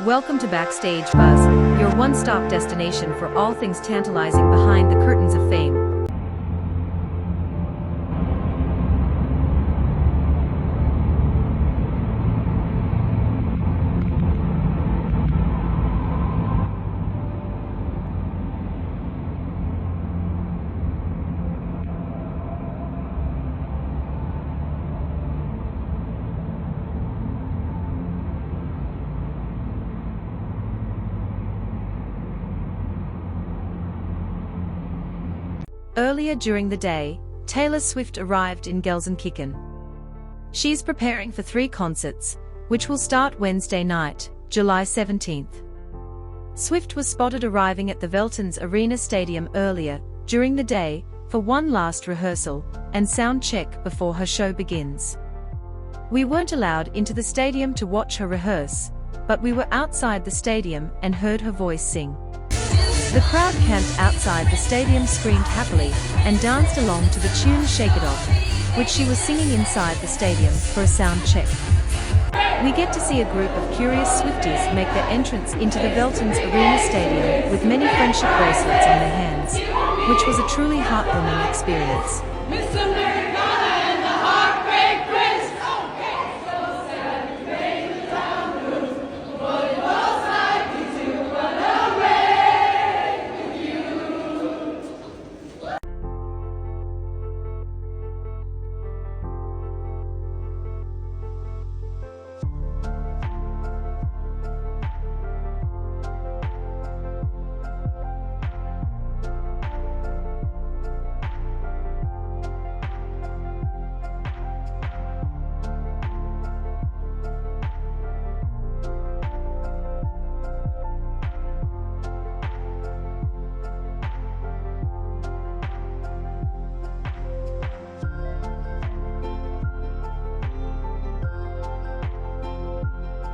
Welcome to Backstage Buzz, your one-stop destination for all things tantalizing behind the curtains of fame. Earlier during the day, Taylor Swift arrived in Gelsenkirchen. She's preparing for 3 concerts, which will start Wednesday night, July 17th. Swift was spotted arriving at the Veltins Arena stadium earlier, during the day, for one last rehearsal and sound check before her show begins. We weren't allowed into the stadium to watch her rehearse, but we were outside the stadium and heard her voice sing. The crowd camped outside the stadium, screamed happily, and danced along to the tune Shake It Off, which she was singing inside the stadium for a sound check. We get to see a group of curious Swifties make their entrance into the Veltins Arena stadium with many friendship bracelets on their hands, which was a truly heartwarming experience.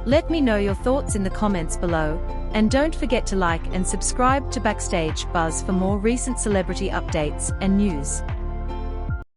Let me know your thoughts in the comments below, and don't forget to like and subscribe to Backstage Buzz for more recent celebrity updates and news.